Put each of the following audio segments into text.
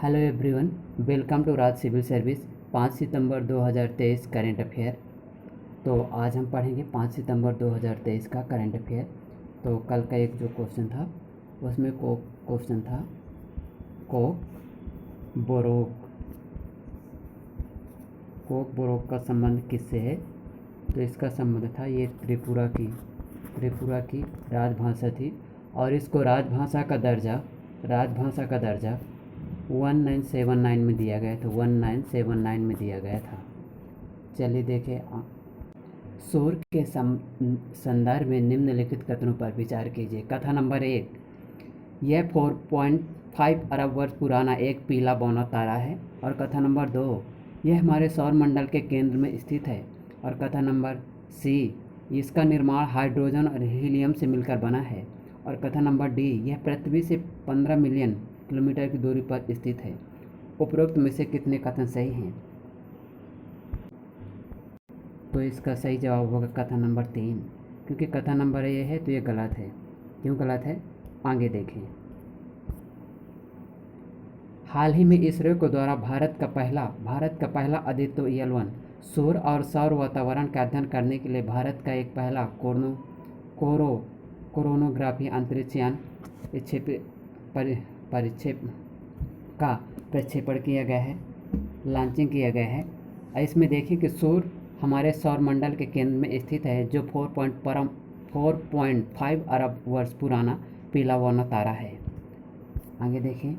Hello everyone, welcome to Raj civil service. 5 सितंबर 2023 current affair. तो आज हम पढ़ेंगे 5 सितंबर 2023 का करंट अफेयर। तो कल का एक जो क्वेश्चन था उसमें क्वेश्चन था कोक बोरोक का संबंध किससे है। तो इसका संबंध था, ये त्रिपुरा की राजभाषा थी और इसको राजभाषा का दर्जा 1979 में दिया गया था। 1979 में दिया गया था। चलिए देखें, शोर के संदर्भ में निम्नलिखित कथनों पर विचार कीजिए। कथन नंबर 1, यह 4.5 अरब वर्ष पुराना एक पीला बौना तारा है। और कथन नंबर 2, यह हमारे सौर मंडल के केंद्र में स्थित है। और कथन नंबर सी, इसका निर्माण हाइड्रोजन और हीलियम से मिलकर बना है। और कथन नंबर डी, यह पृथ्वी से 15 मिलियन किलोमीटर की दूरी पर स्थित है। उपरोक्त में से कितने कथन सही हैं? तो इसका सही जवाब होगा कथन नंबर 3, क्योंकि कथन नंबर ये है तो ये गलत है। क्यों गलत है, आगे देखें। हाल ही में इसरो के द्वारा भारत का पहला आदित्य L1 सौर और सौर वातावरण का अध्ययन करने के लिए भारत का एक पहला कोरोनोग्राफी अंतरिक्ष यान प्रक्षेपण किया गया है, लॉन्चिंग किया गया है। इसमें देखिए कि सूर्य हमारे सौर मंडल के केंद्र में स्थित है, जो 4.5 अरब वर्ष पुराना पीला बौना तारा है। आगे देखें,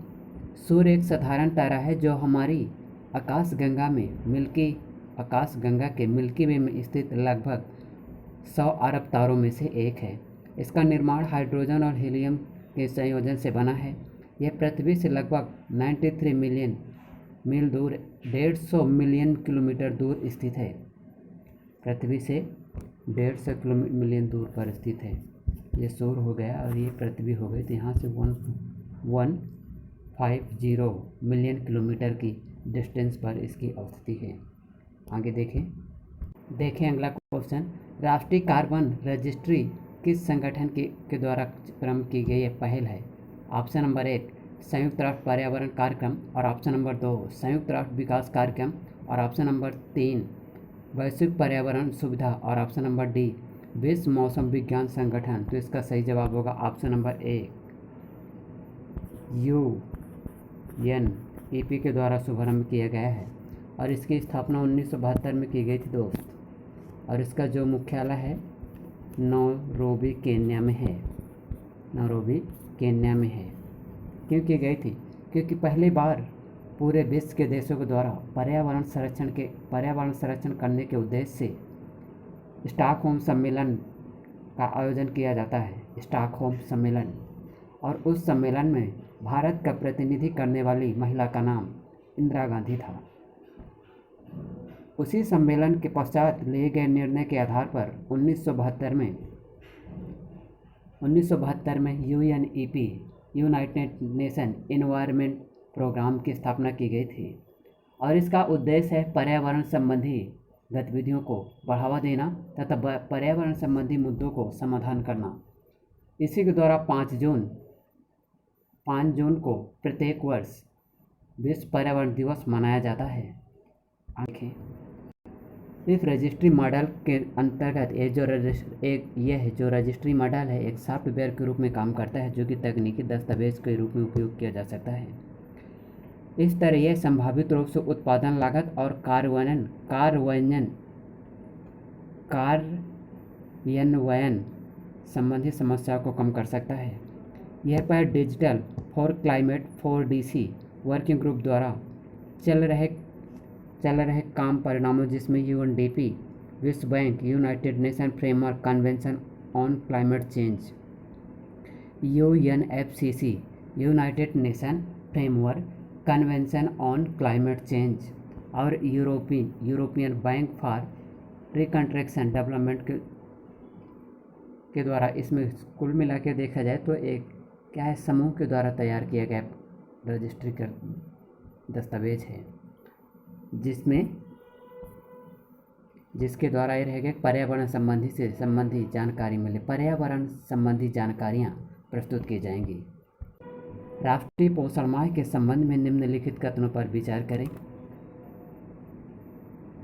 सूर्य एक साधारण तारा है जो हमारी आकाशगंगा के मिल्की वे में स्थित लगभग 100 अरब तारों में से एक है। इसका निर्माण हाइड्रोजन और हीलियम के संयोजन से बना है। यह पृथ्वी से लगभग 93 मिलियन मील दूर 150 मिलियन किलोमीटर दूर स्थित है। पृथ्वी से 150 मिलियन दूर पर स्थित है। ये सूर्य हो गया और ये पृथ्वी हो गई, तो यहाँ से 150 मिलियन किलोमीटर की डिस्टेंस पर इसकी अवस्थिति है। आगे देखें अगला क्वेश्चन, राष्ट्रीय कार्बन रजिस्ट्री किस संगठन के द्वारा प्रारंभ की गई पहल है? ऑप्शन नंबर 1, संयुक्त राष्ट्र पर्यावरण कार्यक्रम। और ऑप्शन नंबर 2, संयुक्त राष्ट्र विकास कार्यक्रम। और ऑप्शन नंबर 3, वैश्विक पर्यावरण सुविधा। और ऑप्शन नंबर डी, विश्व मौसम विज्ञान संगठन। तो इसका सही जवाब होगा ऑप्शन नंबर ए, UNEP के द्वारा शुभारंभ किया गया है। और इसकी स्थापना 1972 में की गई थी दोस्त। और इसका जो मुख्यालय है नैरोबी केन्या में है। क्यों की गई थी? क्योंकि पहली बार पूरे विश्व के देशों के द्वारा पर्यावरण संरक्षण करने के उद्देश्य से स्टॉकहोम सम्मेलन का आयोजन किया जाता है, स्टॉकहोम सम्मेलन। और उस सम्मेलन में भारत का प्रतिनिधि करने वाली महिला का नाम इंदिरा गांधी था। उसी सम्मेलन के पश्चात लिए गए निर्णय के आधार पर 1972 में UNEP United Nation Environment Programme की स्थापना की गई थी। और इसका उद्देश्य है पर्यावरण संबंधी गतिविधियों को बढ़ावा देना तथा पर्यावरण संबंधी मुद्दों को समाधान करना। इसी के द्वारा 5 जून को प्रत्येक वर्ष विश्व पर्यावरण दिवस मनाया जाता है। आगे, इस रजिस्ट्री मॉडल के अंतर्गत यह जो रजिस्ट्री मॉडल है एक सॉफ्टवेयर के रूप में काम करता है, जो कि तकनीकी दस्तावेज के रूप में उपयोग किया जा सकता है। इस तरह यह संभावित रूप से उत्पादन लागत और कार्यान्वयन संबंधी समस्याओं को कम कर सकता है। यह पहल digital for climate 4DC working group द्वारा चल रहे काम परिणामों, जिसमें UNDP, विश्व bank, United Nation framework convention on climate change, UNFCCC, United Nation framework convention on climate change, और European bank for reconstruction development के द्वारा, इसमें कुल मिला के देखा जाए तो एक क्या है, समूह के द्वारा तैयार किया गया रजिस्ट्री का दस्तावेज है, जिसके द्वारा ये रहेगा पर्यावरण संबंधी जानकारी मिले, पर्यावरण संबंधी जानकारियाँ प्रस्तुत की जाएंगी। राष्ट्रीय पोषण माह के संबंध में निम्नलिखित कथनों पर विचार करें।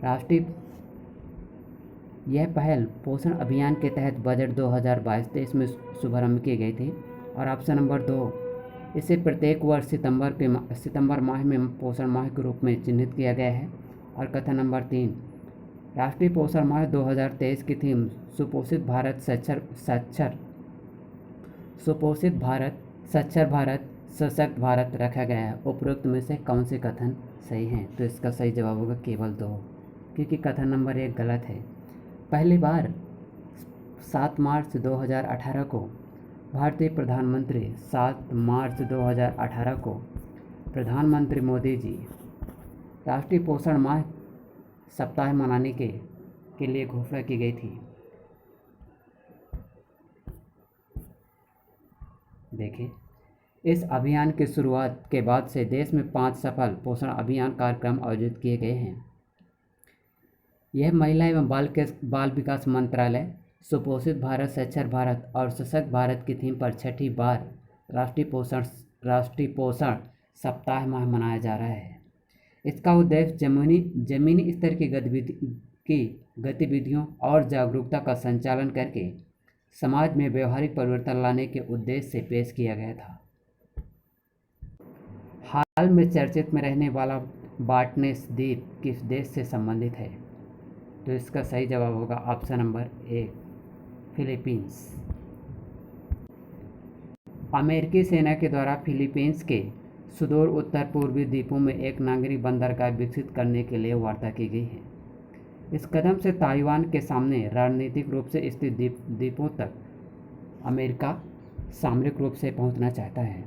राष्ट्रीय यह पहल पोषण अभियान के तहत बजट 2022-23 में शुभारंभ की गई थी। और ऑप्शन नंबर 2, इसे प्रत्येक वर्ष सितंबर माह में पोषण माह के रूप में चिन्हित किया गया है। और कथन नंबर 3, राष्ट्रीय पोषण माह 2023 की थीम सुपोषित भारत सच्चर भारत सशक्त भारत रखा गया है। उपरोक्त में से कौन से कथन सही हैं? तो इसका सही जवाब होगा केवल 2, क्योंकि कथन नंबर 1 गलत है। पहली बार 7 मार्च 2018 को भारतीय प्रधानमंत्री 7 मार्च 2018 को प्रधानमंत्री मोदी जी राष्ट्रीय पोषण माह सप्ताह मनाने के लिए घोषणा की गई थी। देखिए, इस अभियान की शुरुआत के बाद से देश में 5 सफल पोषण अभियान कार्यक्रम आयोजित किए गए हैं। यह महिला एवं बाल विकास मंत्रालय सुपोषित भारत सच्चर भारत और सशक्त भारत की थीम पर 6ठी बार राष्ट्रीय पोषण सप्ताह माह मनाया जा रहा है। इसका उद्देश्य जमीनी स्तर की गतिविधियों और जागरूकता का संचालन करके समाज में व्यवहारिक परिवर्तन लाने के उद्देश्य से पेश किया गया था। हाल में चर्चित में रहने वाला बाटनेस द्वीप किस देश से संबंधित है? तो इसका सही जवाब होगा ऑप्शन नंबर 1, फिलीपींस। अमेरिकी सेना के द्वारा फिलीपींस के सुदूर उत्तर पूर्वी द्वीपों में एक नागरिक बंदरगाह विकसित करने के लिए वार्ता की गई है। इस कदम से ताइवान के सामने रणनीतिक रूप से स्थित द्वीपों तक अमेरिका सामरिक रूप से पहुंचना चाहता है।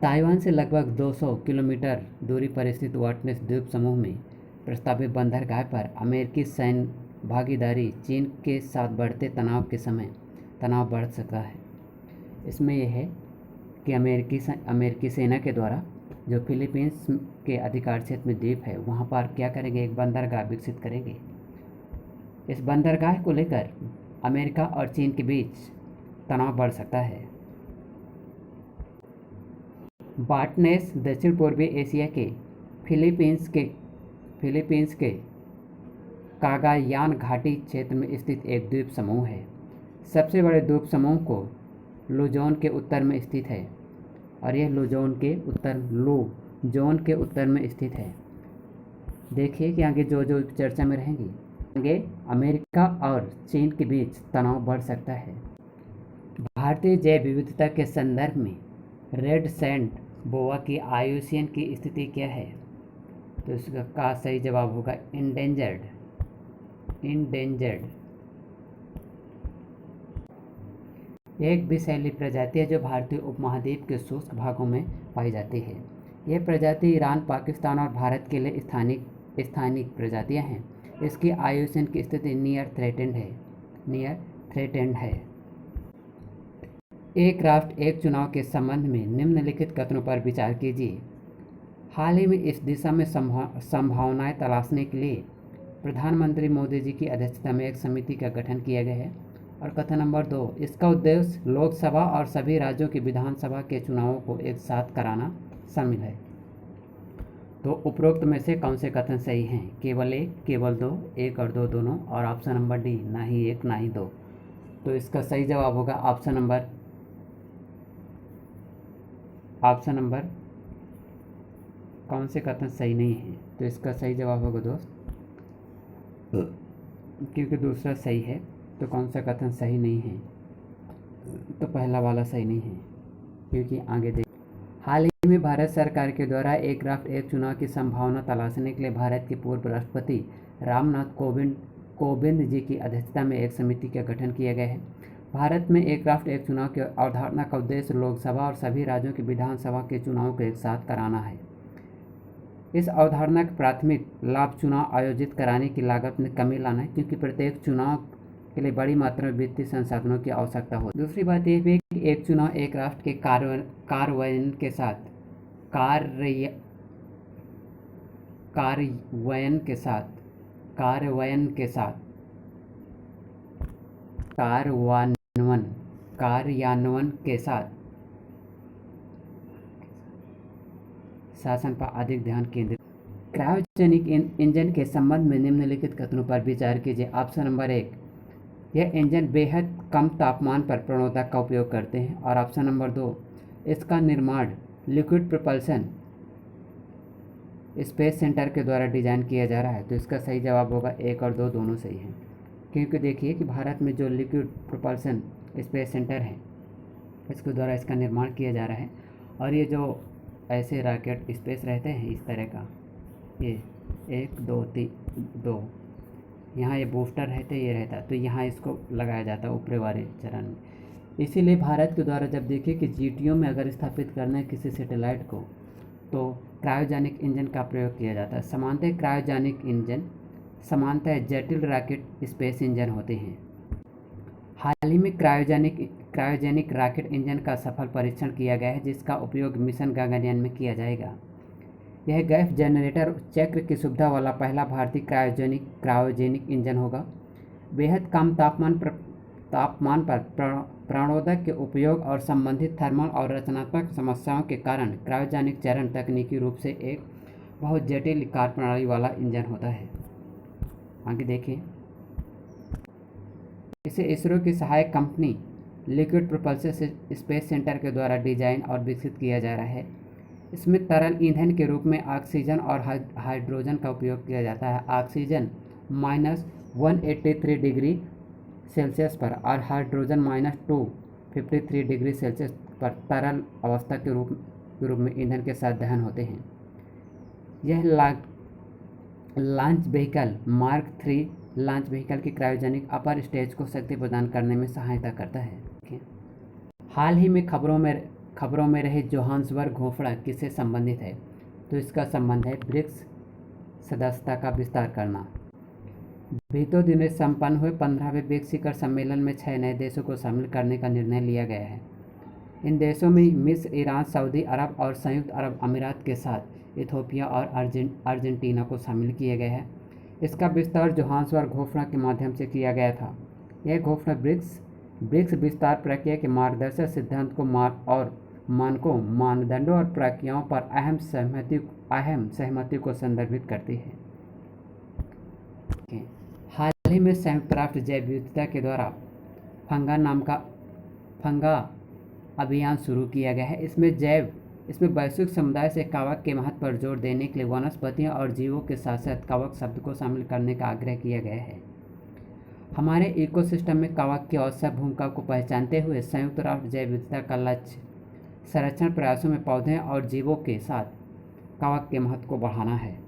ताइवान से लगभग 200 किलोमीटर दूरी पर स्थित वाटनेस द्वीप समूह में प्रस्तावित बंदरगाह पर अमेरिकी सैन्य भागीदारी चीन के साथ बढ़ते तनाव बढ़ सकता है। इसमें यह है कि अमेरिकी सेना के द्वारा जो फिलीपींस के अधिकार क्षेत्र में द्वीप है वहाँ पर क्या करेंगे, एक बंदरगाह विकसित करेंगे। इस बंदरगाह को लेकर अमेरिका और चीन के बीच तनाव बढ़ सकता है। बाटनेस दक्षिण पूर्वी एशिया के फिलीपींस के कागायान घाटी क्षेत्र में स्थित एक द्वीप समूह है। सबसे बड़े द्वीप समूह को लुजोन के उत्तर में स्थित है और यह लुजोन के उत्तर में स्थित है। देखिए कि आगे जो चर्चा में रहेंगी, आगे अमेरिका और चीन के बीच तनाव बढ़ सकता है। भारतीय जैव विविधता के संदर्भ में रेड सैंड बोआ की IUCN की स्थिति क्या है? तो इसका सही जवाब होगा इंडेंजर्ड। एक विषैली प्रजाति है जो भारतीय उपमहाद्वीप के शुष्क भागों में पाई जाती है। यह प्रजाति ईरान, पाकिस्तान और भारत के लिए स्थानिक प्रजातियां हैं। इसकी IUCN की स्थिति नियर थ्रेटेंड है। एक राष्ट्र एक चुनाव के संबंध में निम्नलिखित कथनों पर विचार कीजिए। हाल ही में इस दिशा में संभावनाएं तलाशने के लिए प्रधानमंत्री मोदी जी की अध्यक्षता में एक समिति का गठन किया गया है। और कथन नंबर 2, इसका उद्देश्य लोकसभा और सभी राज्यों की विधानसभा के चुनावों को एक साथ कराना शामिल है। तो उपरोक्त में से कौन से कथन सही हैं? केवल 1, केवल 2, 1 और 2 दोनों, और ऑप्शन नंबर डी, ना ही 1 ना ही 2। तो इसका सही जवाब होगा ऑप्शन नंबर कौन से कथन सही नहीं है? तो इसका सही जवाब होगा दोस्त, क्योंकि दूसरा सही है तो कौन सा कथन सही नहीं है? तो पहला वाला सही नहीं है, क्योंकि आगे देख। हाल ही में भारत सरकार के द्वारा एक राष्ट्र एक चुनाव की संभावना तलाशने के लिए भारत के पूर्व राष्ट्रपति रामनाथ कोविंद जी की अध्यक्षता में एक समिति का गठन किया गया है। भारत में एक राष्ट्र एक चुनाव की अवधारणा का उद्देश्य लोकसभा और सभी राज्यों की विधानसभा के चुनाव को एक साथ कराना है। इस अवधारणा का प्राथमिक लाभ चुनाव आयोजित कराने की लागत में कमी लाना है, क्योंकि प्रत्येक चुनाव के लिए बड़ी मात्रा में वित्तीय संसाधनों की आवश्यकता होती है। दूसरी बात यह भी है कि एक चुनाव एक राष्ट्र के कार्यान्वयन शासन पर अधिक ध्यान केंद्रित। क्रायोजेनिक इंजन के संबंध में निम्नलिखित कथनों पर विचार कीजिए। ऑप्शन नंबर 1, यह इंजन बेहद कम तापमान पर प्रणोदक का उपयोग करते हैं। और ऑप्शन नंबर 2, इसका निर्माण लिक्विड प्रोपल्शन स्पेस सेंटर के द्वारा डिजाइन किया जा रहा है। तो इसका सही जवाब होगा 1 और 2 दोनों सही हैं, क्योंकि देखिए कि भारत में जो लिक्विड प्रोपल्शन स्पेस सेंटर है इसके द्वारा इसका निर्माण किया जा रहा है। और ये जो ऐसे रॉकेट स्पेस रहते हैं इस तरह का, ये 1 2 3 2, यहाँ ये बूस्टर रहते ये रहता, तो यहाँ इसको लगाया जाता है ऊपरी वाले चरण में। इसीलिए भारत के द्वारा जब देखिए कि जीटीओ में अगर स्थापित करना है किसी सैटेलाइट को तो क्रायोजेनिक इंजन का प्रयोग किया जाता है। सामान्यतः क्रायोजेनिक इंजन सामान्यतः जटिल रॉकेट स्पेस इंजन होते हैं। हाल ही में क्रायोजेनिक रॉकेट इंजन का सफल परीक्षण किया गया है, जिसका उपयोग मिशन गगनयान में किया जाएगा। यह गैस जनरेटर चक्र की सुविधा वाला पहला भारतीय क्रायोजेनिक इंजन होगा। बेहद कम तापमान पर प्राणोदक के उपयोग और संबंधित थर्मल और रचनात्मक समस्याओं के कारण क्रायोजेनिक चरण तकनीकी रूप से एक बहुत जटिल कार्यप्रणाली वाला इंजन होता है। आगे देखिए, इसे इसरो की सहायक company liquid propulsion space centre के द्वारा डिजाइन और विकसित किया जा रहा है। इसमें तरल ईंधन के रूप में ऑक्सीजन और हाइड्रोजन का उपयोग किया जाता है। ऑक्सीजन -183 डिग्री सेल्सियस पर और हाइड्रोजन -253 डिग्री सेल्सियस पर तरल अवस्था के रूप में ईंधन के साथ दहन होते हैं। यह launch vehicle mark 3 launch vehicle की क्रायोजेनिक अपर स्टेज को शक्ति प्रदान करने में सहायता करता है। हाल ही में खबरों में रहे जोहान्सबर्ग घोषणा किससे संबंधित है? तो इसका संबंध है ब्रिक्स सदस्यता का विस्तार करना। बीते दिनों संपन्न हुए 15वें ब्रिक्स शिखर सम्मेलन में 6 नए देशों को शामिल करने का निर्णय लिया गया है। इन देशों में मिस्र, ईरान, सऊदी अरब और संयुक्त अरब अमीरात के साथ इथियोपिया और अर्जेंटीना को शामिल किया गया है। इसका विस्तार जोहान्सबर्ग घोषणा के माध्यम से किया गया था। यह घोषणा ब्रिक्स विस्तार प्रक्रिया के मार्गदर्शक सिद्धांत को और मानकों, मानदंडों और प्रक्रियाओं पर अहम सहमति को संदर्भित करती है। हाल ही में संयुक्त राष्ट्र जैव विविधता के द्वारा फंगा अभियान शुरू किया गया है। इसमें वैश्विक समुदाय से कवक के महत्व पर जोर देने के लिए वनस्पतियों और जीवों के साथ साथ कवक शब्द को शामिल करने का आग्रह किया गया है। हमारे इकोसिस्टम में कवक की आवश्यक भूमिका को पहचानते हुए संयुक्त राष्ट्र जैव विविधता का लक्ष्य संरक्षण प्रयासों में पौधे और जीवों के साथ कवक के महत्व को बढ़ाना है।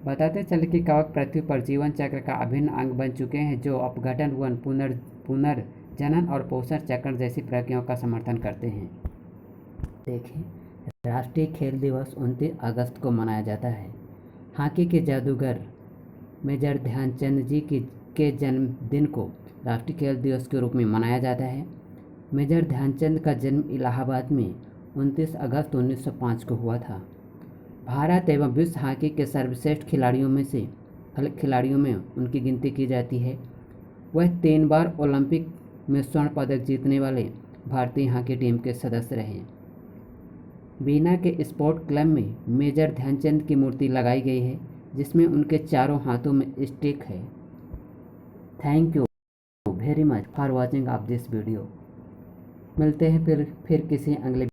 बताते चले कि कवक पृथ्वी पर जीवन चक्र का अभिन्न अंग बन चुके हैं, जो अपघटन, वन पुनर्जनन और पोषण चक्र जैसी प्रक्रियाओं का समर्थन करते हैं। देखें, राष्ट्रीय खेल दिवस 29 अगस्त को मनाया जाता है। हॉकी के जादूगर मेजर ध्यानचंद जी के जन्मदिन को राष्ट्रीय खेल दिवस के रूप में मनाया जाता है। मेजर ध्यानचंद का जन्म इलाहाबाद में 29 अगस्त 1905 को हुआ था। भारत एवं विश्व हॉकी के सर्वश्रेष्ठ खिलाड़ियों में उनकी गिनती की जाती है। वह 3 बार ओलंपिक में स्वर्ण पदक जीतने वाले भारतीय हॉकी टीम के सदस्य रहे। बीना के स्पोर्ट क्लब में मेजर ध्यानचंद की मूर्ति लगाई गई है, जिसमें उनके चारों हाथों में स्टिक है। Thank you very much for watching of this video. मिलते हैं फिर किसी अगले